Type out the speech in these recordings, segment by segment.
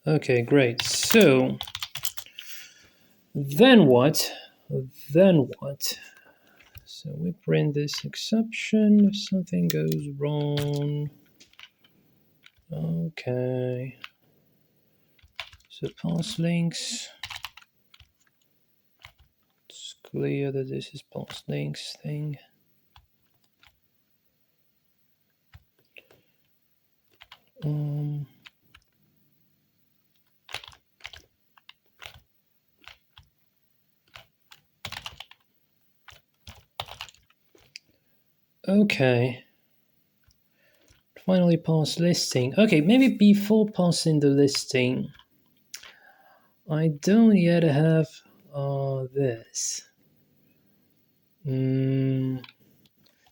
Okay, great. So then what? Then what? So we print this exception if something goes wrong. Okay. So parse links. It's clear that this is parse links thing. Okay. Finally parse listing. Okay, maybe before parsing the listing, I don't yet have this.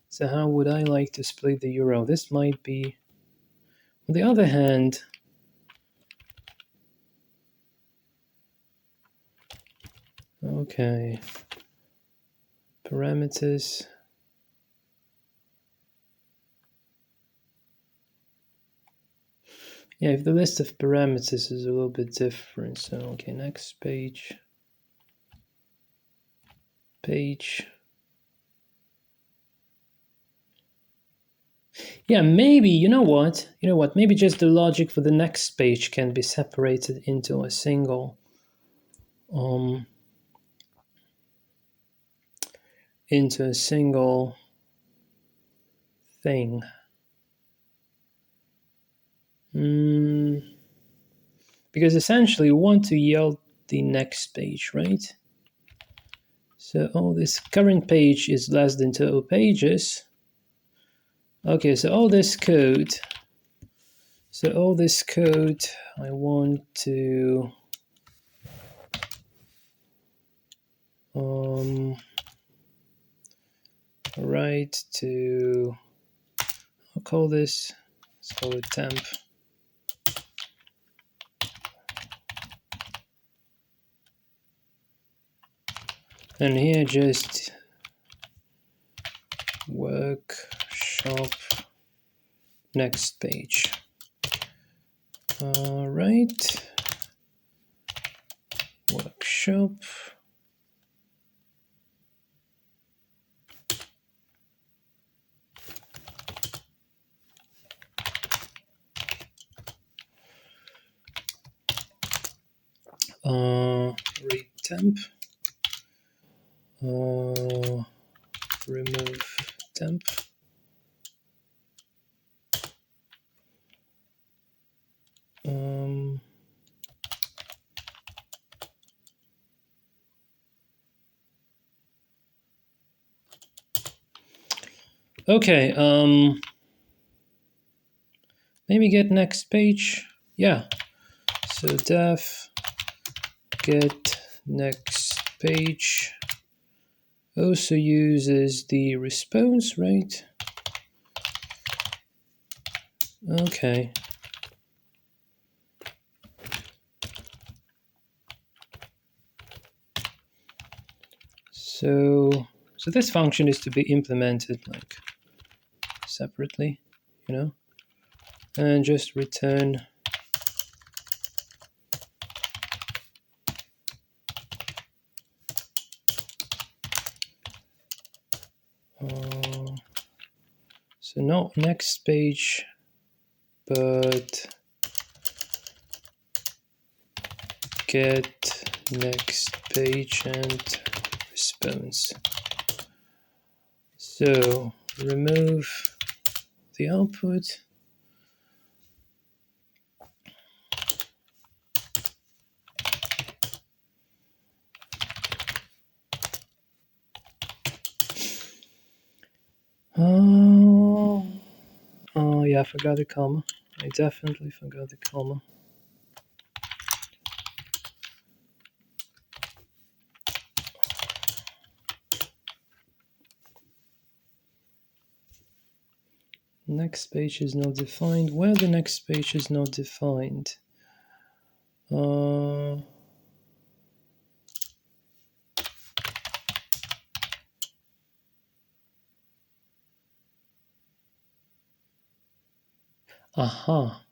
So how would I like to split the URL? This might be... On the other hand, okay, parameters. Yeah, if the list of parameters is a little bit different. So, okay, next page. Yeah, maybe, you know what? Maybe just the logic for the next page can be separated into a single thing. Because essentially we want to yield the next page, right? So all this current page is less than total pages. Okay, so all this code I want to write to, I'll call this, let's call it temp. And here just workshop next page. All right, workshop. Read temp. Remove temp. Okay, maybe get next page. Yeah. So def get next page also uses the response, right? Okay. So this function is to be implemented like separately, and just return so not next page, but get next page and response. So remove the output. Oh yeah, I forgot the comma. I definitely forgot the comma. Next page is not defined. Where the next page is not defined? Aha.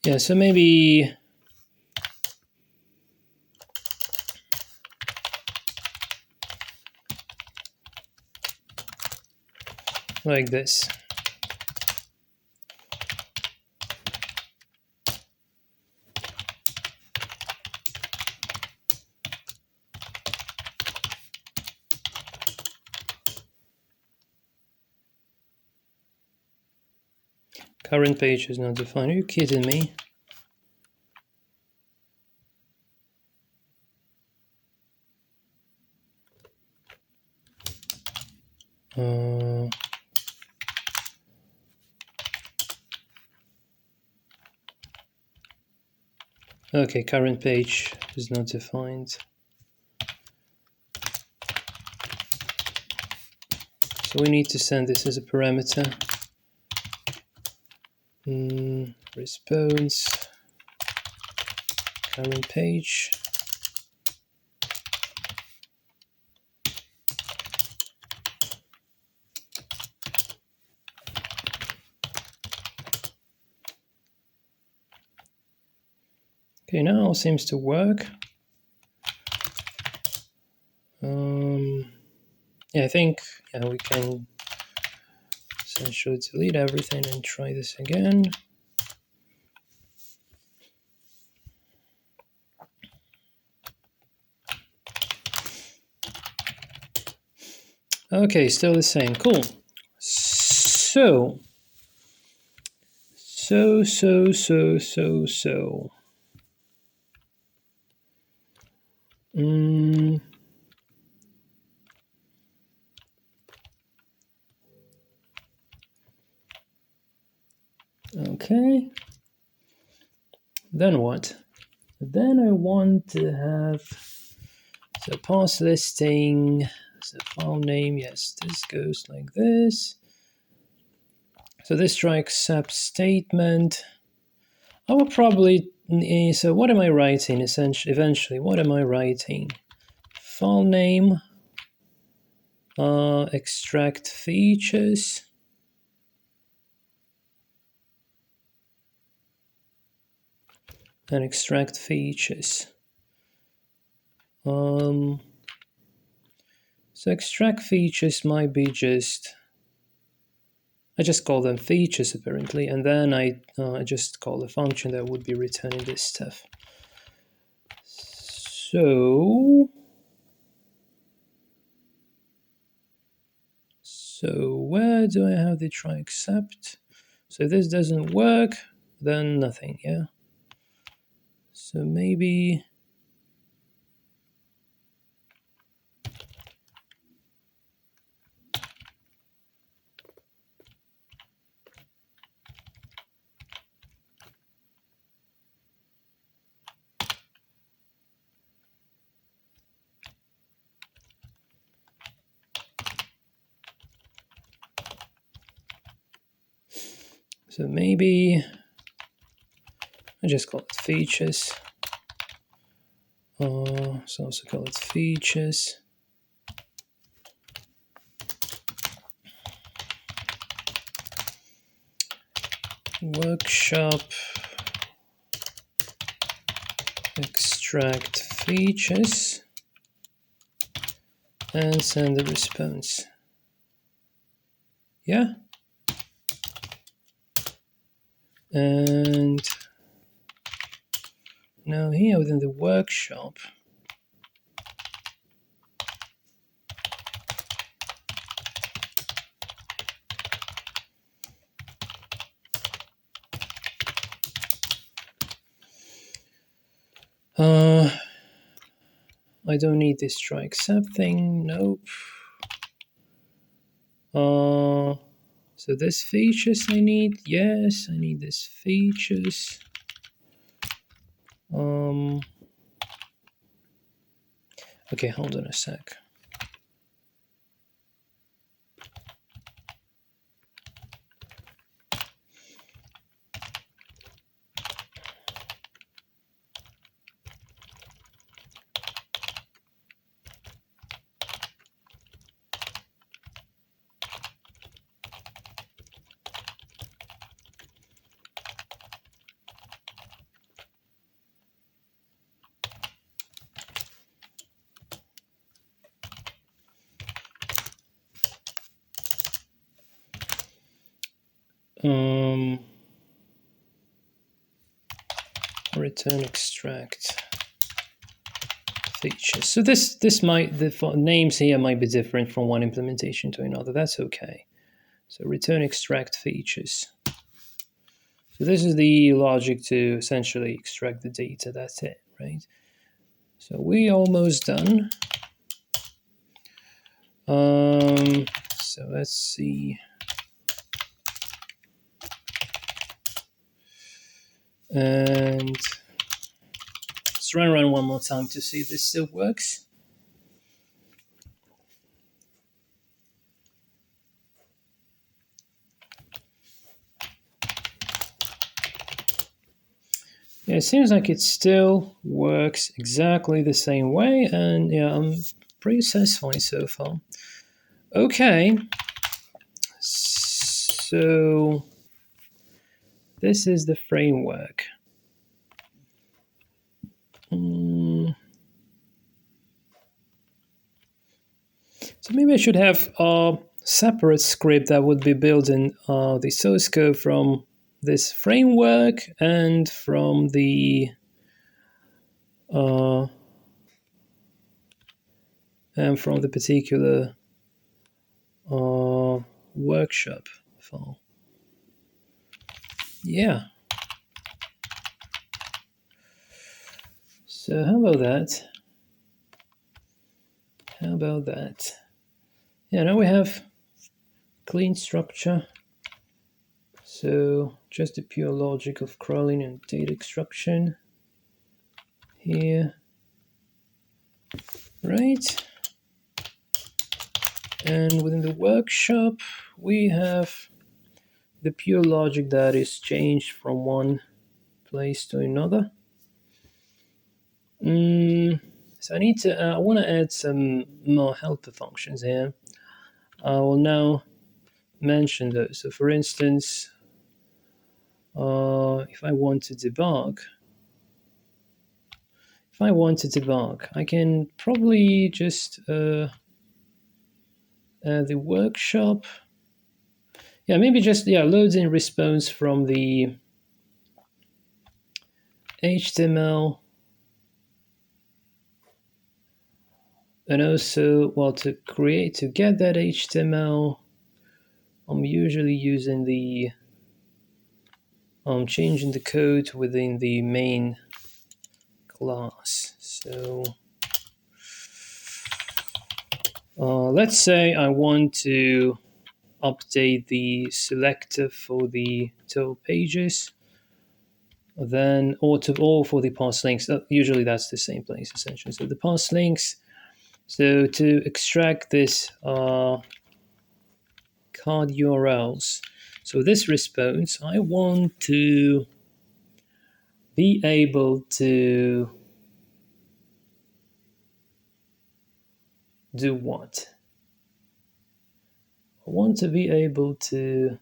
Yeah, so maybe like this. Current page is not defined. Are you kidding me? Okay, current page is not defined. So we need to send this as a parameter. Response, current page. Okay, now seems to work. Yeah, I think we can essentially delete everything and try this again. Okay, still the same. Cool. So. Okay. Then what? Then I want to have the parse listing, the file name. Yes, this goes like this. So this try accept statement. I will probably. So what am I writing? Essentially, eventually, what am I writing? File name. Extract features. And extract features. So extract features might be I just call them features apparently, and then I just call a function that would be returning this stuff. So where do I have the try except? So if this doesn't work, then nothing, yeah? So maybe... So maybe I just call it features. So also call it features. Workshop extract features and send the response. Yeah. And now here within the workshop, I don't need this try except thing. Nope. So this features I need. Yes, I need this features. Okay, hold on a sec. return extract features. So this might, the names here might be different from one implementation to another. That's okay. So return extract features. So this is the logic to essentially extract the data. That's it, right? So we're almost done. So let's see. And let's run one more time to see if this still works. Yeah, it seems like it still works exactly the same way, and yeah, I'm pretty satisfied so far. Okay, so this is the framework. So maybe I should have a separate script that would be building the source code from this framework and from the particular workshop file. Yeah. So how about that? How about that? Yeah, now we have clean structure. So just the pure logic of crawling and data extraction here. Right. And within the workshop, we have the pure logic that is changed from one place to another. So I want to add some more helper functions here. I will now mention those. So for instance, if I want to debug, I can probably just add the workshop. Yeah, maybe just loads in response from the HTML. And also, well, to get that HTML, I'm usually using the changing the code within the main class. So let's say I want to update the selector for the total pages, then or for the parse links. Usually that's the same place essentially. So the parse links. So to extract this card URLs. So this response, I want to be able to do what? I want to be able to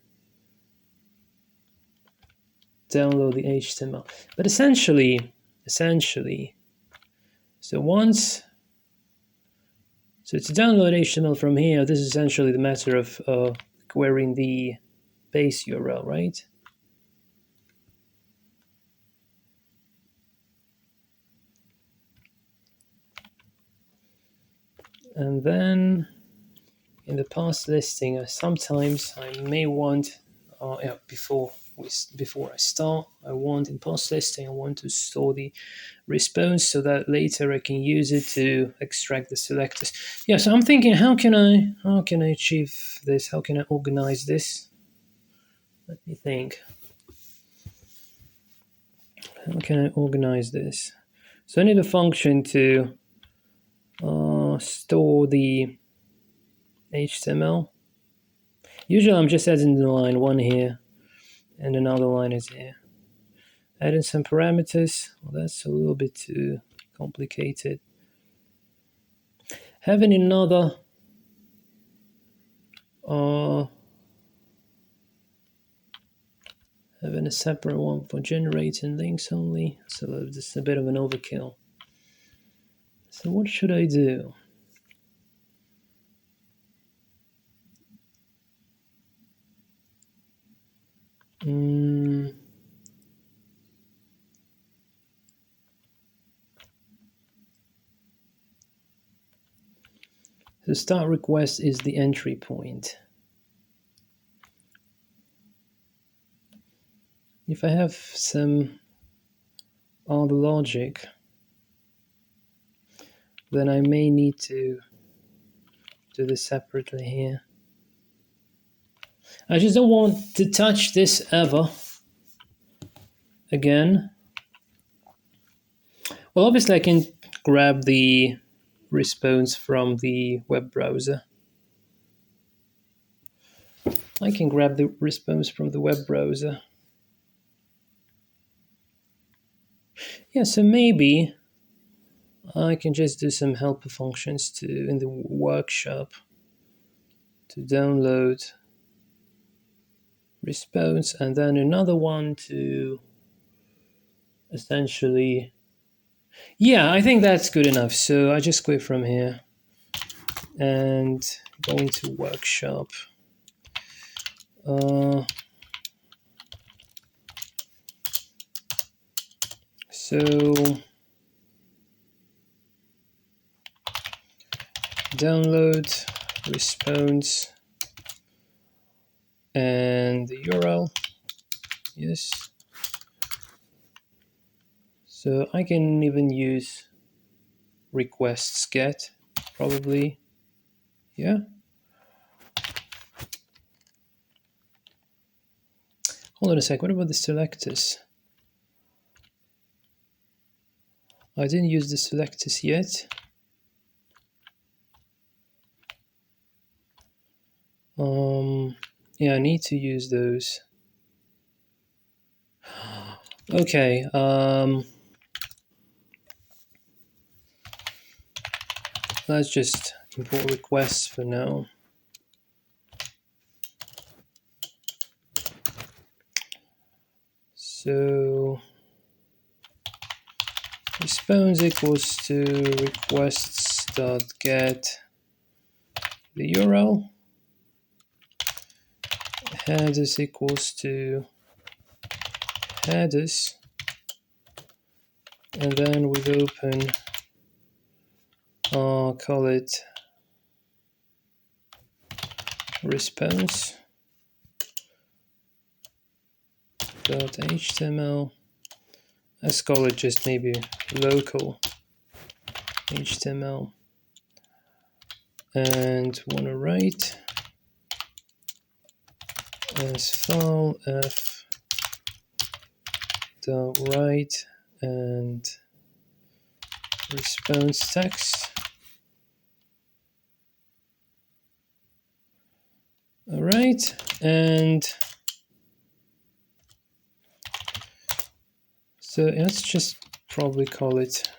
download the HTML. But essentially, so to download HTML from here, this is essentially the matter of querying the base URL, right? And then in the parse listing, sometimes I may want, before I start, I want in parse listing, I want to store the response so that later I can use it to extract the selectors. Yeah, so I'm thinking, how can I achieve this? How can I organize this? Let me think. How can I organize this? So I need a function to store the HTML. Usually I'm just adding the line 1 here and another line is here. Adding some parameters, well, that's a little bit too complicated. Having another having a separate one for generating links only, so this is a bit of an overkill. So what should I do? The start request is the entry point. If I have some other logic, then I may need to do this separately here. I just don't want to touch this ever again. Well, obviously I can grab the response from the web browser. I can grab the response from the web browser. Yeah, so maybe I can just do some helper functions in the workshop to download response, and then another one to essentially, yeah, I think that's good enough. So I just quit from here and go into workshop. So download response and the URL. Yes. So I can even use requests get, probably. Yeah. Hold on a sec. What about the selectors? I didn't use the selectors yet. Yeah, I need to use those. Okay. Let's just import requests for now. So response equals to requests.get the URL. Headers equals to headers, and then with open, call it response .html. Let's call it just maybe local HTML, and want to write as file f dot write and response text. All right, and so let's just probably call it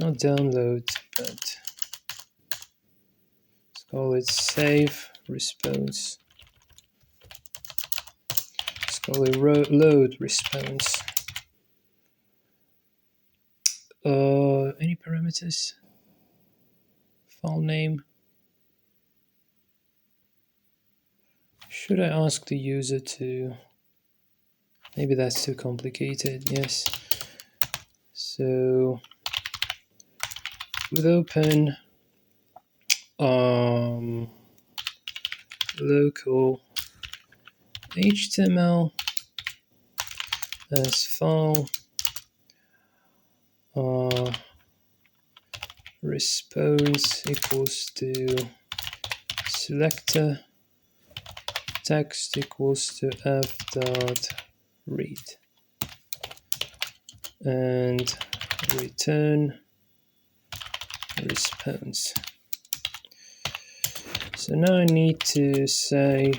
not download, but let's call it save response. Let's call it load response. Any parameters? File name. Should I ask the user to? Maybe that's too complicated. Yes. So with open local HTML as file response equals to selector text equals to f dot read and return response. So now I need to say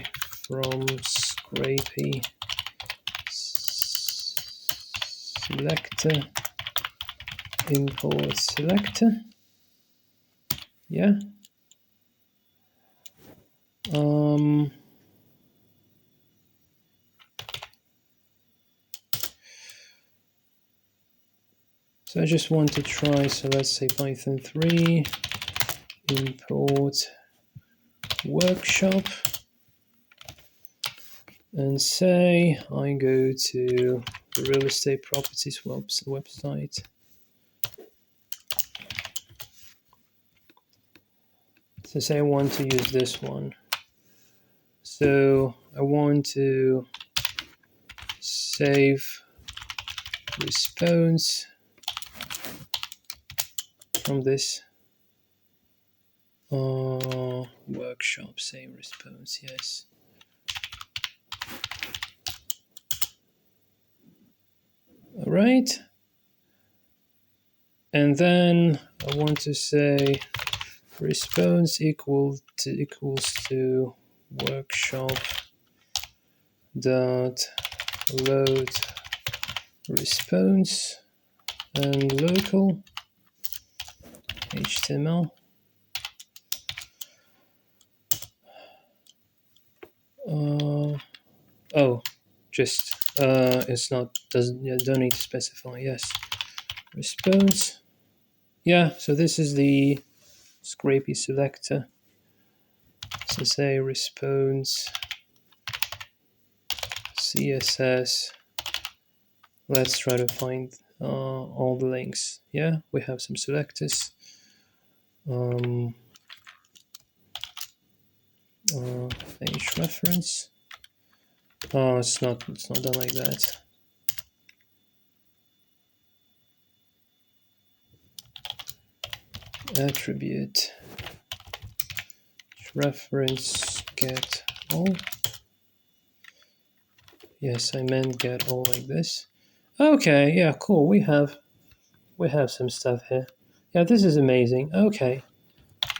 from Scrapy selector import selector. Yeah. So I just want to try, so let's say Python 3 import workshop and say I go to the real estate properties website. So say I want to use this one. So I want to save response from this workshop, save response, yes. All right. And then I want to say response equals to workshop dot load response and local HTML. It's not, don't need to specify, yes. Response. Yeah, so this is the scrapey selector. So say response CSS. Let's try to find all the links. Yeah, we have some selectors. Page reference. Oh, it's not done like that. Attribute reference get all. Yes, I meant get all like this. Okay, yeah, cool. We have some stuff here. Yeah, this is amazing. Okay,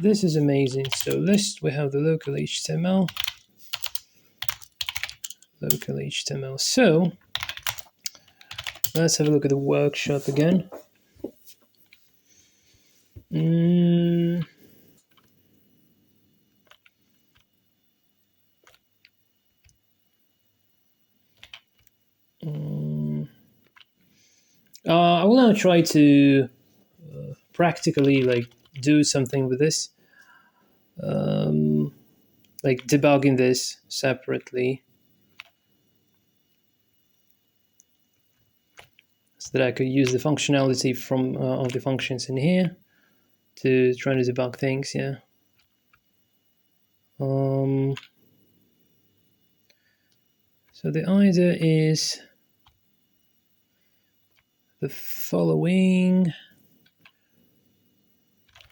this is amazing. So list, we have the local HTML. Local HTML. So let's have a look at the workshop again. I will now try to practically do something with this, like debugging this separately, so that I could use the functionality from of the functions in here to try to debug things. Yeah. So the idea is the following.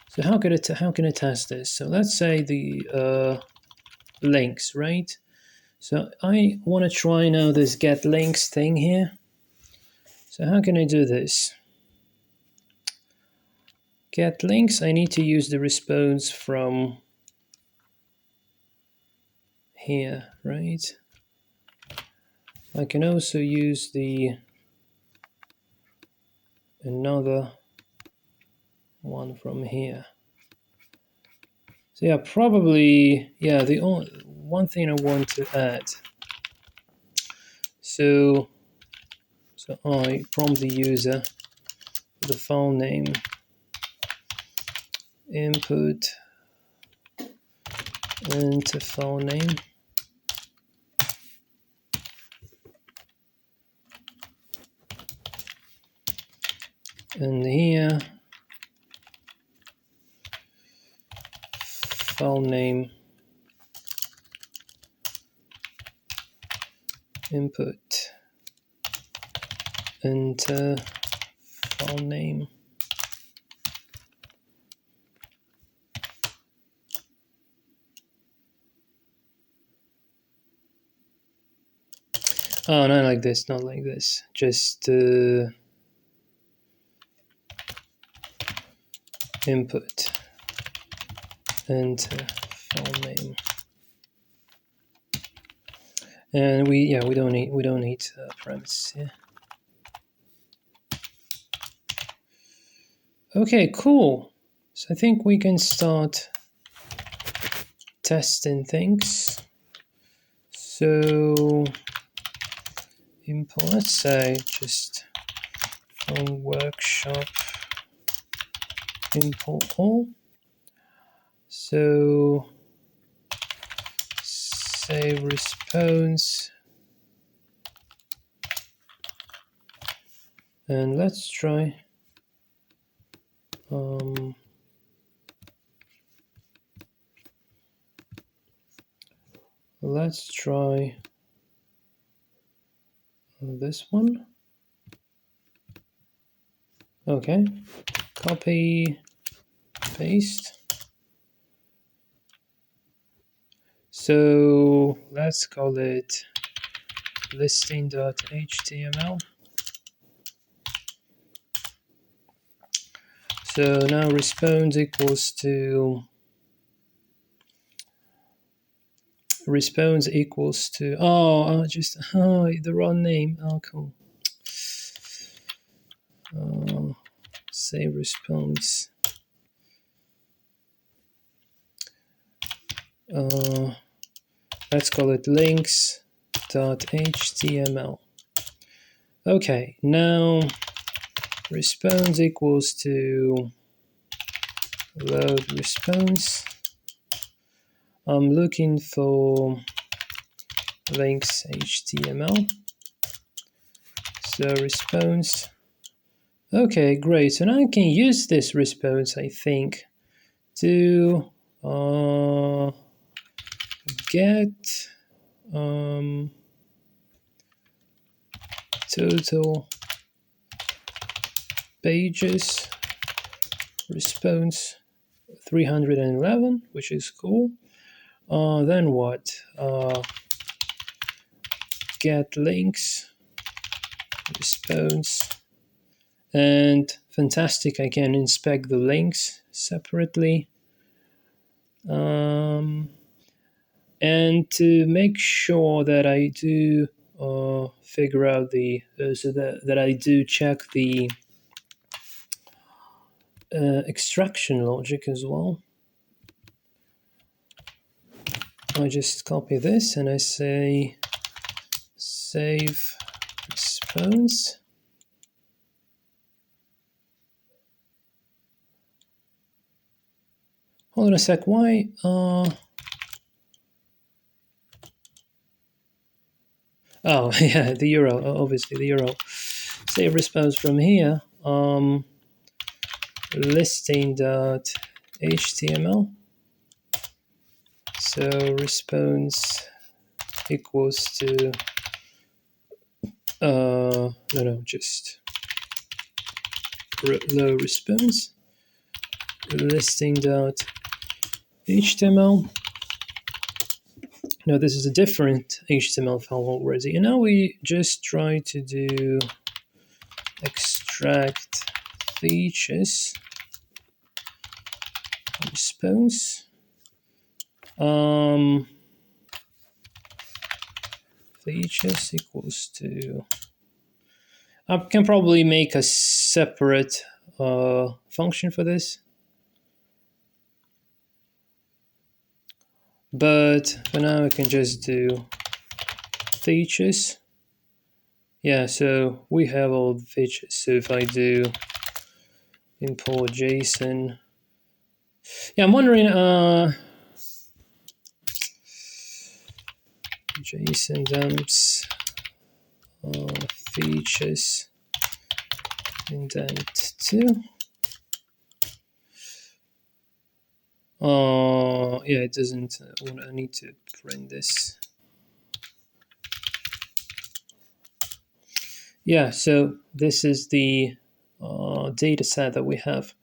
So how can I test this? So let's say the links, right? So I want to try now this get links thing here. So how can I do this? Get links, I need to use the response from here, right? I can also use another one from here. So yeah, probably, yeah, the only one thing I want to add. So I prompt the user with the file name, input into file name. And here, file name, input into file name. Oh, not like this, not like this. Just input into file name. And we don't need parameters here. Okay, cool. So I think we can start testing things. So import, let's say just from workshop import all. So say response And let's try this one. Okay, copy, paste. So let's call it listing.html. So now response equals to the wrong name. Oh, cool. Save response. Let's call it links.html. Okay, now response equals to load response. I'm looking for links HTML. So response. Okay, great. So now I can use this response, I think, to get total pages response 311, which is cool. Then what? Get links response, and fantastic, I can inspect the links separately. And to make sure that I do figure out that I do check the extraction logic as well, I just copy this and I say save response. Hold on a sec, why? Oh, yeah, the URL, obviously the URL. Save response from here, listing.html. So response equals to, just low response, listing.html. Now this is a different HTML file already, and now we just try to do extract features response. Features equals to, I can probably make a separate function for this, but for now I can just do features. Yeah, so we have all the features. So if I do import JSON, yeah, I'm wondering, JSON dumps features indent 2. Yeah, it doesn't. I need to print this. Yeah, so this is the data set that we have.